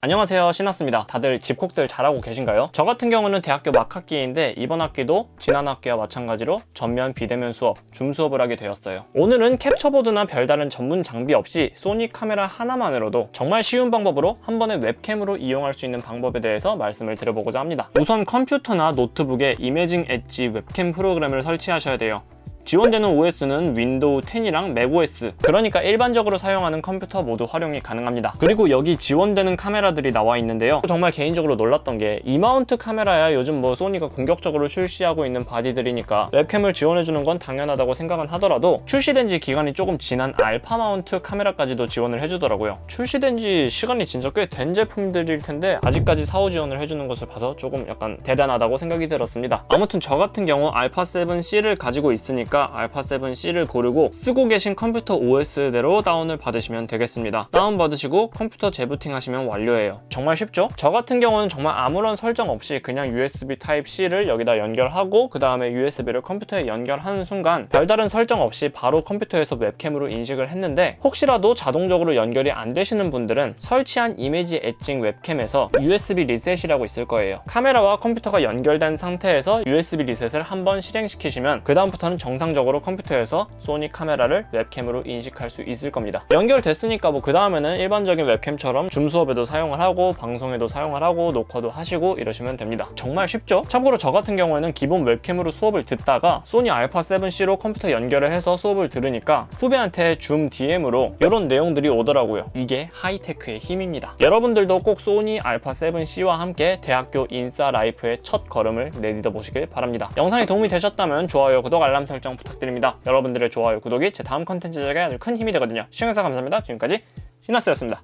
안녕하세요, 신났습니다. 다들 집콕들 잘하고 계신가요? 저 같은 경우는 대학교 막학기인데 이번 학기도 지난 학기와 마찬가지로 전면 비대면 수업, 줌 수업을 하게 되었어요. 오늘은 캡처보드나 별다른 전문 장비 없이 소니 카메라 하나만으로도 정말 쉬운 방법으로 한 번에 웹캠으로 이용할 수 있는 방법에 대해서 말씀을 드려보고자 합니다. 우선 컴퓨터나 노트북에 이매징 엣지 웹캠 프로그램을 설치하셔야 돼요. 지원되는 OS는 윈도우 10이랑 맥OS, 그러니까 일반적으로 사용하는 컴퓨터 모두 활용이 가능합니다. 그리고 여기 지원되는 카메라들이 나와 있는데요, 정말 개인적으로 놀랐던 게 이마운트 카메라야 요즘 소니가 공격적으로 출시하고 있는 바디들이니까 웹캠을 지원해주는 건 당연하다고 생각은 하더라도 출시된 지 기간이 조금 지난 알파 마운트 카메라까지도 지원을 해주더라고요. 출시된 지 시간이 진짜 꽤 된 제품들일 텐데 아직까지 사후 지원을 해주는 것을 봐서 조금 약간 대단하다고 생각이 들었습니다. 아무튼 저 같은 경우 알파 7C를 가지고 있으니까 알파 7C를 고르고 쓰고 계신 컴퓨터 OS대로 다운을 받으시면 되겠습니다. 다운받으시고 컴퓨터 재부팅 하시면 완료예요. 정말 쉽죠? 저 같은 경우는 정말 아무런 설정 없이 그냥 USB Type-C를 여기다 연결하고 그 다음에 USB를 컴퓨터에 연결하는 순간 별다른 설정 없이 바로 컴퓨터에서 웹캠으로 인식을 했는데, 혹시라도 자동적으로 연결이 안 되시는 분들은 설치한 이미지 엣징 웹캠에서 USB 리셋이라고 있을 거예요. 카메라와 컴퓨터가 연결된 상태에서 USB 리셋을 한번 실행시키시면 그 다음부터는 정상적으로 컴퓨터에서 소니 카메라를 웹캠으로 인식할 수 있을 겁니다. 연결됐으니까 그 다음에는 일반적인 웹캠처럼 줌 수업에도 사용을 하고 방송에도 사용을 하고 녹화도 하시고 이러시면 됩니다. 정말 쉽죠? 참고로 저 같은 경우에는 기본 웹캠으로 수업을 듣다가 소니 알파 7C로 컴퓨터 연결을 해서 수업을 들으니까 후배한테 줌 DM으로 이런 내용들이 오더라고요. 이게 하이테크의 힘입니다. 여러분들도 꼭 소니 알파 7C와 함께 대학교 인싸 라이프의 첫 걸음을 내딛어 보시길 바랍니다. 영상이 도움이 되셨다면 좋아요, 구독, 알람 설정 부탁드립니다. 여러분들의 좋아요, 구독이 제 다음 컨텐츠 제작에 아주 큰 힘이 되거든요. 시청해주셔서 감사합니다. 지금까지 신나스였습니다.